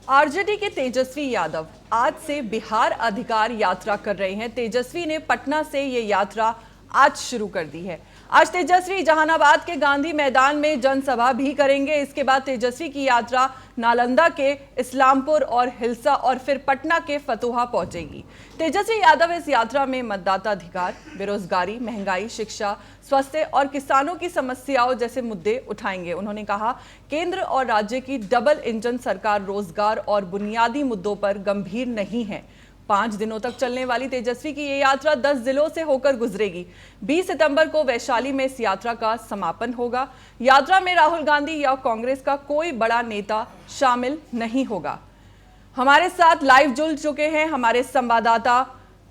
RJD के तेजस्वी यादव आज से बिहार अधिकार यात्रा कर रहे हैं। तेजस्वी ने पटना से ये यात्रा आज शुरू कर दी है। आज तेजस्वी जहानाबाद के गांधी मैदान में जनसभा भी करेंगे। इसके बाद तेजस्वी की यात्रा नालंदा के इस्लामपुर और हिल्सा और फिर पटना के फतुहा पहुंचेगी। तेजस्वी यादव इस यात्रा में मतदाता अधिकार, बेरोजगारी, महंगाई, शिक्षा, स्वास्थ्य और किसानों की समस्याओं जैसे मुद्दे उठाएंगे। उन्होंने कहा, केंद्र और राज्य की डबल इंजन सरकार रोजगार और बुनियादी मुद्दों पर गंभीर नहीं है। 5 दिनों तक चलने वाली तेजस्वी की ये यात्रा 10 जिलों से होकर गुजरेगी। 20 सितंबर को वैशाली में इस यात्रा का समापन होगा। यात्रा में राहुल गांधी या कांग्रेस का कोई बड़ा नेता शामिल नहीं होगा। हमारे साथ लाइव जुड़ चुके हैं हमारे संवाददाता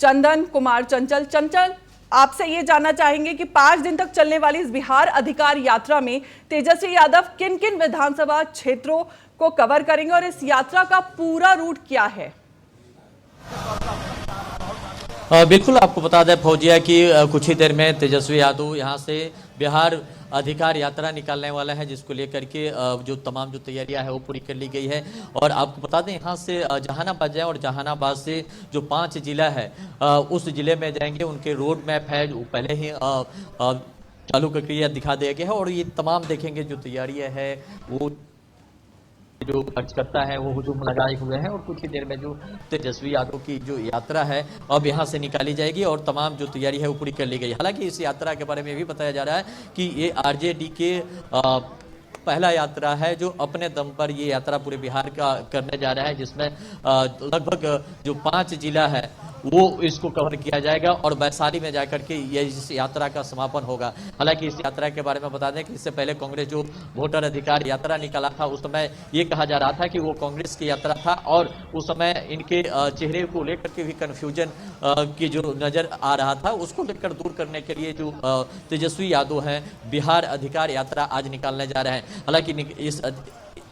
चंदन कुमार चंचल। चंचल, आपसे ये जानना चाहेंगे कि 5 दिन तक चलने वाली इस बिहार अधिकार यात्रा में तेजस्वी यादव किन किन विधानसभा क्षेत्रों को कवर करेंगे और इस यात्रा का पूरा रूट क्या है? बिल्कुल, आपको बता दें फौजिया कि कुछ ही देर में तेजस्वी यादव यहां से बिहार अधिकार यात्रा निकालने वाला है, जिसको लेकर के जो तमाम जो तैयारियां है वो पूरी कर ली गई है। और आपको बता दें यहाँ से जहानाबाद जाए और जहानाबाद से जो 5 जिला है उस जिले में जाएंगे। उनके रोड मैप है वो पहले ही चालू प्रक्रिया दिखा दिया गया है और ये तमाम देखेंगे जो तैयारियां है वो जो खर्च करता है वो हुजूम लगाए हुए हैं। और कुछ ही देर में जो तेजस्वी यादव की जो यात्रा है अब यहाँ से निकाली जाएगी और तमाम जो तैयारी है वो पूरी कर ली गई। हालांकि इस यात्रा के बारे में भी बताया जा रहा है कि ये आरजेडी के पहला यात्रा है जो अपने दम पर ये यात्रा पूरे बिहार का करने जा रहा है, जिसमें लगभग जो 5 जिला है वो इसको कवर किया जाएगा और वैशाली में जाकर के ये इस यात्रा का समापन होगा। हालांकि इस यात्रा के बारे में बता दें कि इससे पहले कांग्रेस जो वोटर अधिकार यात्रा निकाला था उस समय ये कहा जा रहा था कि वो कांग्रेस की यात्रा था और उस समय इनके चेहरे को लेकर के भी कंफ्यूजन की जो नजर आ रहा था उसको लेकर दूर करने के लिए जो तेजस्वी यादव है बिहार अधिकार यात्रा आज निकालने जा रहे हैं। हालांकि इस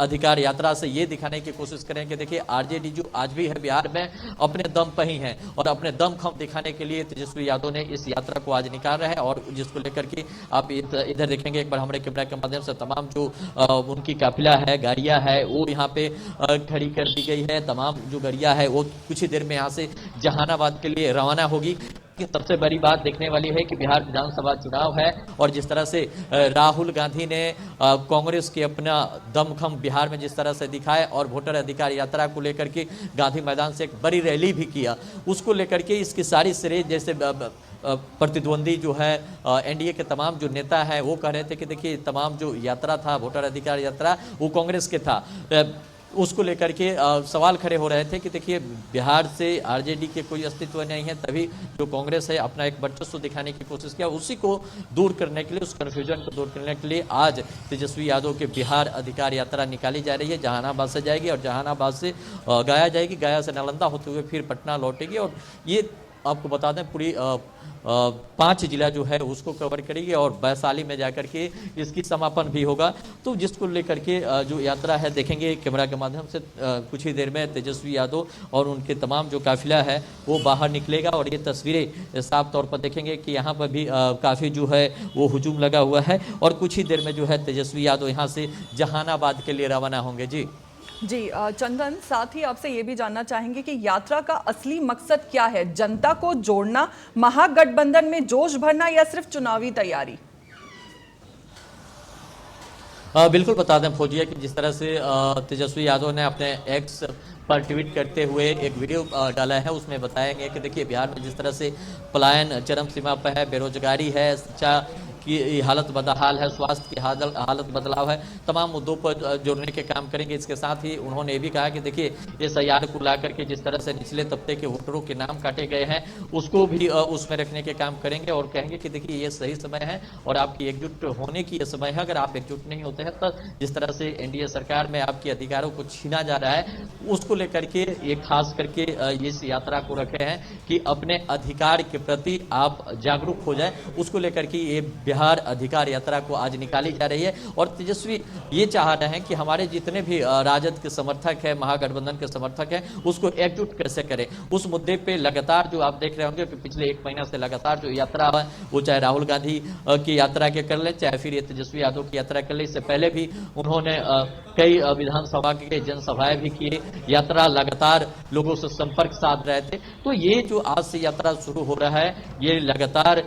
अधिकार यात्रा से ये दिखाने की कोशिश करें कि देखिए आरजेडी जो आज भी है बिहार में अपने दम पर ही है और अपने दम खम दिखाने के लिए तेजस्वी यादव ने इस यात्रा को आज निकाल रहे हैं। और जिसको लेकर के आप इधर देखेंगे एक बार हमारे कैमरा के माध्यम से तमाम जो उनकी काफिला है, गाड़ियां है वो यहाँ पे खड़ी कर दी गई है। तमाम जो गाड़ियां है वो कुछ ही देर में यहाँ से जहानाबाद के लिए रवाना होगी। सबसे बड़ी बात देखने वाली है कि बिहार विधानसभा चुनाव है और जिस तरह से राहुल गांधी ने कांग्रेस के अपना दमखम बिहार में जिस तरह से दिखाया और वोटर अधिकार यात्रा को लेकर के गांधी मैदान से एक बड़ी रैली भी किया, उसको लेकर के इसकी सारी श्रेय जैसे प्रतिद्वंदी जो है एनडीए के तमाम जो नेता है वो कह रहे थे कि देखिए तमाम जो यात्रा था वोटर अधिकार यात्रा वो कांग्रेस के था। उसको लेकर के सवाल खड़े हो रहे थे कि देखिए बिहार से आरजेडी के कोई अस्तित्व नहीं है, तभी जो कांग्रेस है अपना एक वर्चस्व दिखाने की कोशिश किया। उसी को दूर करने के लिए, उस कन्फ्यूजन को दूर करने के लिए आज तेजस्वी यादव के बिहार अधिकार यात्रा निकाली जा रही है। जहानाबाद से जाएगी और जहानाबाद से गया जाएगी, गया से नालंदा होते हुए फिर पटना लौटेगी और ये आपको बता दें पूरी 5 जिला जो है उसको कवर करेगी और वैशाली में जाकर के इसकी समापन भी होगा। तो जिसको लेकर के जो यात्रा है देखेंगे कैमरा के माध्यम से कुछ ही देर में तेजस्वी यादव और उनके तमाम जो काफिला है वो बाहर निकलेगा और ये तस्वीरें साफ तौर पर देखेंगे कि यहाँ पर भी काफ़ी जो है वो हुजूम लगा हुआ है और कुछ ही देर में जो है तेजस्वी यादव यहाँ से जहानाबाद के लिए रवाना होंगे। जी चंदन, साथ ही आपसे ये भी जानना चाहेंगे कि यात्रा का असली मकसद क्या है? जनता को जोड़ना, महागठबंधन में जोश भरना या सिर्फ चुनावी तैयारी? बिल्कुल बता दें फौजिया कि जिस तरह से तेजस्वी यादव ने अपने एक्स पर ट्वीट करते हुए एक वीडियो डाला है उसमें बताया गया कि देखिए बिहार में जिस तरह से पलायन चरम सीमा पर है, बेरोजगारी है, शिक्षा की हालत बदहाल है, स्वास्थ्य की हालत बदलाव है, तमाम मुद्दों पर जोड़ने के काम करेंगे। इसके साथ ही उन्होंने ये भी कहा कि देखिए इस SIR को ला करके जिस तरह से निचले तबके के वोटरों के नाम काटे गए हैं उसको भी उसमें रखने के काम करेंगे और कहेंगे कि देखिए ये सही समय है और आपकी एकजुट होने की ये समय है। अगर आप एकजुट नहीं होते हैं तो जिस तरह से एनडीए सरकार में आपके अधिकारों को छीना जा रहा है उसको लेकर के ये खास करके इस यात्रा को रखे हैं कि अपने अधिकार के प्रति आप जागरूक हो जाए। उसको लेकर के ये बिहार अधिकार यात्रा को आज निकाली जा रही है। और तेजस्वी ये चाह रहे हैं कि हमारे जितने भी राजद के समर्थक है, महागठबंधन के समर्थक है, उसको एकजुट कैसे करें। उस मुद्दे पे लगातार जो आप देख रहे होंगे कि पिछले 1 महीना से लगातार जो यात्रा है, वो चाहे राहुल गांधी की यात्रा के कर ले, चाहे फिर ये तेजस्वी यादव की यात्रा कर ले। इससे पहले भी उन्होंने कई विधानसभा के जनसभाएं भी किए, यात्रा लगातार लोगों से संपर्क साध रहे थे। तो ये जो आज से यात्रा शुरू हो रहा है, ये लगातार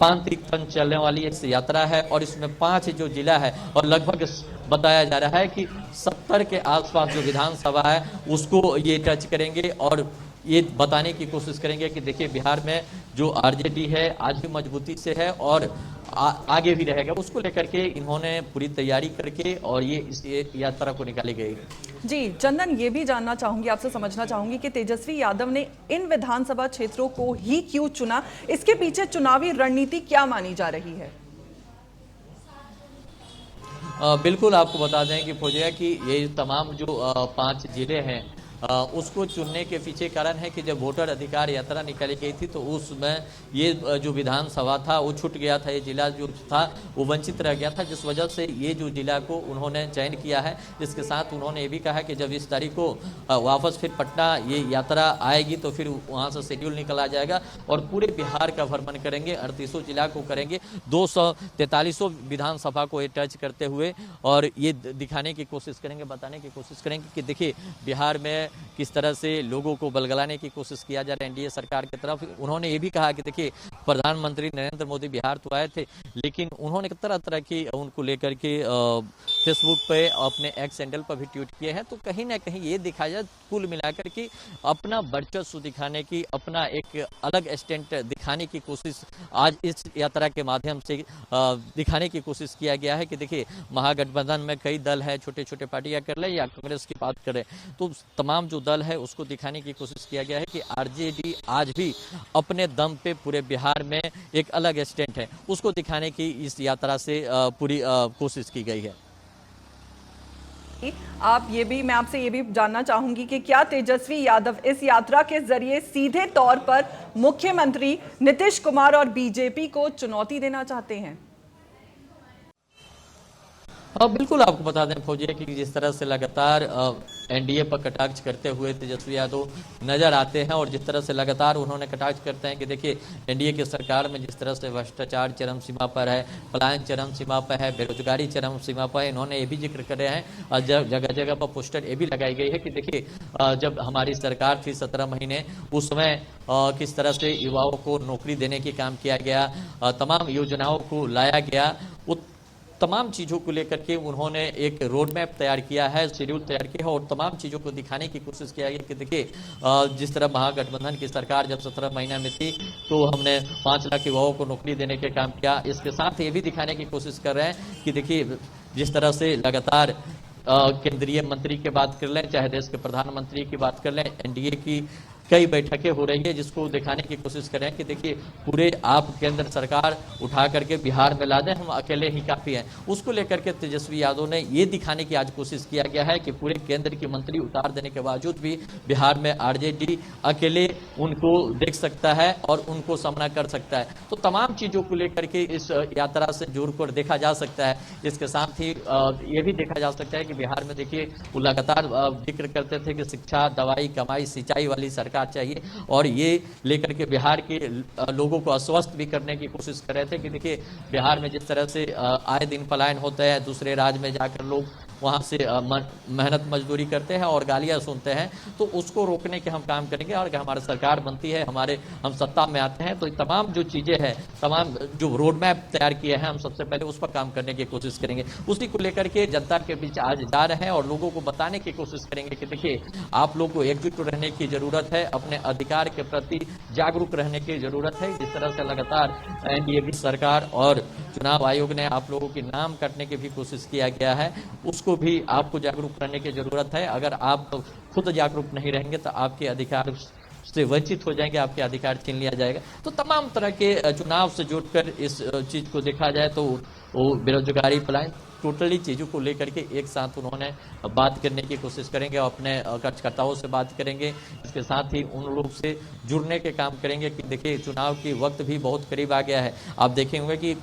5 दिन चलने वाली एक यात्रा है और इसमें 5 जो जिला है और लगभग बताया जा रहा है कि 70 के आसपास जो विधानसभा है उसको ये टच करेंगे और ये बताने की कोशिश करेंगे कि देखिए बिहार में जो आरजेडी है आज भी मजबूती से है और आगे भी रहेगा। उसको लेकर के इन्होंने पूरी तैयारी करके और ये इस यात्रा को निकाली गई। जी चंदन, ये भी जानना चाहूंगी, आपसे समझना चाहूंगी कि तेजस्वी यादव ने इन विधानसभा क्षेत्रों को ही क्यों चुना, इसके पीछे चुनावी रणनीति क्या मानी जा रही है? बिल्कुल आपको बता दें कि फौजिया कि ये तमाम जो 5 जिले हैं उसको चुनने के पीछे कारण है कि जब वोटर अधिकार यात्रा निकाली गई थी तो उसमें ये जो विधानसभा था वो छूट गया था, ये जिला जो था वो वंचित रह गया था, जिस वजह से ये जो जिला को उन्होंने चयन किया है। इसके साथ उन्होंने ये भी कहा कि जब इस तारीख को वापस फिर पटना ये यात्रा आएगी तो फिर वहाँ से शेड्यूल निकला जाएगा और पूरे बिहार का भ्रमण करेंगे, 38 जिला को करेंगे, 243 विधानसभा को ये टच करते हुए और ये दिखाने की कोशिश करेंगे, बताने की कोशिश करेंगे कि देखिए बिहार में किस तरह से लोगों को बलगलाने की कोशिश किया जा रहा है एनडीए सरकार की तरफ। उन्होंने ये भी कहा कि देखिए प्रधानमंत्री नरेंद्र मोदी बिहार तो आए थे, लेकिन उन्होंने तरह तरह की उनको लेकर के फेसबुक पे अपने एक्स हैंडल पर भी ट्वीट किए हैं। तो कहीं ना कहीं ये दिखाया कुल मिलाकर कि अपना वर्चस्व दिखाने की, अपना एक अलग स्टैंड दिखाने की कोशिश आज इस यात्रा के माध्यम से दिखाने की कोशिश किया गया है कि देखिए महागठबंधन में कई दल है, छोटे छोटे पार्टियां कर ले या कांग्रेस की बात करें, तो तमाम जो दल है उसको दिखाने की कोशिश किया गया है कि आरजेडी आज भी अपने दम पे पूरे बिहार में एक अलग स्टैंड है, उसको दिखाने की इस यात्रा से पूरी कोशिश की गई है। मैं आपसे ये भी जानना चाहूंगी कि क्या तेजस्वी यादव इस यात्रा के जरिए सीधे तौर पर मुख्यमंत्री नीतीश कुमार और बीजेपी को चुनौती देना चाहते हैं? बिल्कुल आपको बता दें फौजिया कि जिस तरह से लगातार एनडीए पर कटाक्ष करते हुए तेजस्वी यादव नजर आते हैं और जिस तरह से लगातार उन्होंने कटाक्ष करते हैं कि देखिए एनडीए की सरकार में जिस तरह से भ्रष्टाचार चरम सीमा पर है, पलायन चरम सीमा पर है, बेरोजगारी चरम सीमा पर है, इन्होंने ये भी जिक्र करे हैं और जगह जगह पर पोस्टर ये भी लगाई गई है कि देखिए जब हमारी सरकार थी 17 महीने, उस समय किस तरह से युवाओं को नौकरी देने की काम किया गया, तमाम योजनाओं को लाया गया, तमाम चीज़ों को लेकर के उन्होंने एक रोड मैप तैयार किया है, शेड्यूल तैयार किया है और तमाम चीज़ों को दिखाने की कोशिश किया गया कि देखिए जिस तरह महागठबंधन की सरकार जब 17 महीना में थी तो हमने 5 लाख युवाओं को नौकरी देने के काम किया। इसके साथ ये भी दिखाने की कोशिश कर रहे हैं कि देखिए जिस तरह से लगातार केंद्रीय मंत्री की बात कर लें, चाहे देश के प्रधानमंत्री की बात कर लें, एनडीए की कई बैठकें हो रही है जिसको दिखाने की कोशिश करें कि देखिए पूरे आप केंद्र सरकार उठा करके बिहार में ला दें, हम अकेले ही काफ़ी हैं। उसको लेकर के तेजस्वी यादव ने ये दिखाने की आज कोशिश किया गया है कि पूरे केंद्र की मंत्री उतार देने के बावजूद भी बिहार में आरजेडी अकेले उनको देख सकता है और उनको सामना कर सकता है। तो तमाम चीज़ों को लेकर के इस यात्रा से जोड़कर देखा जा सकता है। इसके साथ ही ये भी देखा जा सकता है कि बिहार में देखिए वो लगातार जिक्र करते थे कि शिक्षा, दवाई, कमाई, सिंचाई वाली सरकार चाहिए और ये लेकर के बिहार के लोगों को आश्वस्त भी करने की कोशिश कर रहे थे कि देखिए बिहार में जिस तरह से आए दिन पलायन होता है, दूसरे राज्य में जाकर लोग वहाँ से मेहनत मजदूरी करते हैं और गालियाँ सुनते हैं, तो उसको रोकने के हम काम करेंगे और अगर हमारी सरकार बनती है, हम सत्ता में आते हैं तो तमाम जो चीज़ें हैं, तमाम जो रोड मैप तैयार किए हैं, हम सबसे पहले उस पर काम करने की कोशिश करेंगे। उसी को लेकर के जनता के बीच आज जा रहे हैं और लोगों को बताने की कोशिश करेंगे कि देखिए आप लोग को एकजुट रहने की जरूरत है, अपने अधिकार के प्रति जागरूक रहने की जरूरत है। जिस तरह से लगातार एनडीए की सरकार और चुनाव आयोग ने आप लोगों के नाम काटने की भी कोशिश किया गया है, उसको भी आपको जागरूक करने की जरूरत है। अगर आप खुद जागरूक नहीं रहेंगे तो आपके अधिकार से वंचित हो जाएंगे, आपके अधिकार छीन लिया जाएगा। तो तमाम तरह के चुनाव से जोड़कर इस चीज को देखा जाए तो वो बेरोजगारी, पलायन, टोटली चीज़ों को लेकर के एक साथ उन्होंने बात करने की कोशिश करेंगे, अपने कार्यकर्ताओं से बात करेंगे। इसके साथ ही उन लोग से जुड़ने के काम करेंगे कि देखिए चुनाव की वक्त भी बहुत करीब आ गया है। आप देखेंगे कि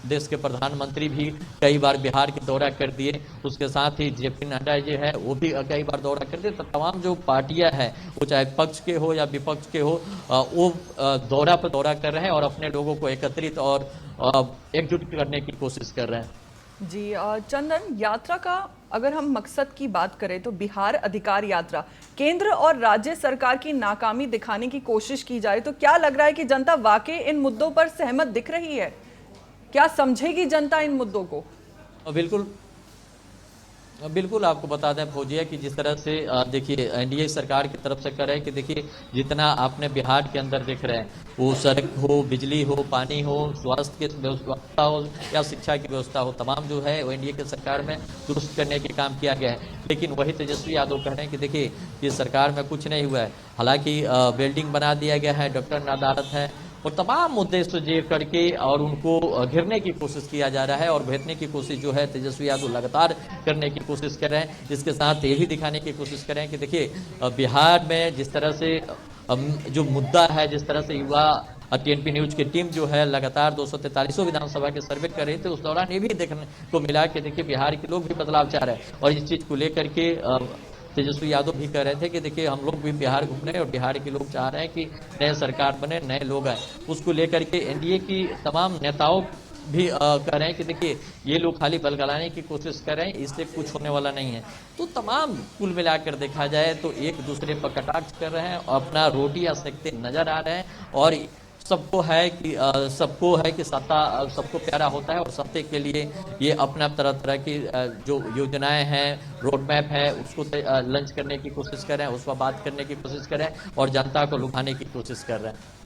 देश के प्रधानमंत्री भी कई बार बिहार के दौरा कर दिए, उसके साथ ही जेपी नड्डा जी है वो भी कई बार दौरा कर दिए। तो तमाम जो पार्टियां हैं वो चाहे पक्ष के हो या विपक्ष के हो वो दौरा पर दौरा कर रहे हैं और अपने लोगों को एकत्रित और एकजुट करने की कोशिश कर रहे हैं। जी चंदन, यात्रा का अगर हम मकसद की बात करें तो बिहार अधिकार यात्रा केंद्र और राज्य सरकार की नाकामी दिखाने की कोशिश की जाए तो क्या लग रहा है कि जनता वाकई इन मुद्दों पर सहमत दिख रही है? क्या समझेगी जनता इन मुद्दों को? बिल्कुल बिल्कुल आपको बता दें फौजिया कि जिस तरह से देखिए एनडीए सरकार की तरफ से कर रहे हैं कि देखिए जितना आपने बिहार के अंदर देख रहे हैं वो सड़क हो, बिजली हो, पानी हो, स्वास्थ्य की व्यवस्था हो या शिक्षा की व्यवस्था हो, तमाम जो है वो एनडीए की सरकार में दुरुस्त करने के काम किया गया है। लेकिन वही तेजस्वी यादव कह रहे हैं कि देखिए ये सरकार में कुछ नहीं हुआ है। हालांकि बिल्डिंग बना दिया गया है, डॉक्टर अदालत है और तमाम मुद्दे सुलझे करके और उनको घिरने की कोशिश किया जा रहा है और भेजने की कोशिश जो है तेजस्वी यादव लगातार करने की कोशिश कर रहे हैं। इसके साथ ये भी दिखाने की कोशिश कर रहे हैं कि देखिए बिहार में जिस तरह से जो मुद्दा है, जिस तरह से युवा टीएनपी न्यूज की टीम जो है लगातार 243 विधानसभा के सर्वे कर रही थी, उस दौरान ये भी देखने को मिला कि देखिए बिहार के लोग भी बदलाव चाह रहे हैं और इस चीज को लेकर के तेजस्वी यादव भी कह रहे थे कि देखिए हम लोग भी बिहार घूम रहे हैं और बिहार के लोग चाह रहे हैं कि नए सरकार बने, नए लोग आए। उसको लेकर के एनडीए की तमाम नेताओं भी कह रहे हैं कि देखिए ये लोग खाली बलगलाने की कोशिश कर रहे हैं, इससे कुछ होने वाला नहीं है। तो तमाम कुल मिलाकर देखा जाए तो एक दूसरे पर कटाक्ष कर रहे हैं और अपना रोटियां सेकते नजर आ रहे हैं और सबको है कि सत्ता सबको प्यारा होता है और सत्ते के लिए ये अपना तरह तरह की जो योजनाएं हैं, रोड मैप है, उसको लंच करने की कोशिश कर रहे हैं, उस पर बात करने की कोशिश कर रहे हैं और जनता को लुभाने की कोशिश कर रहे हैं।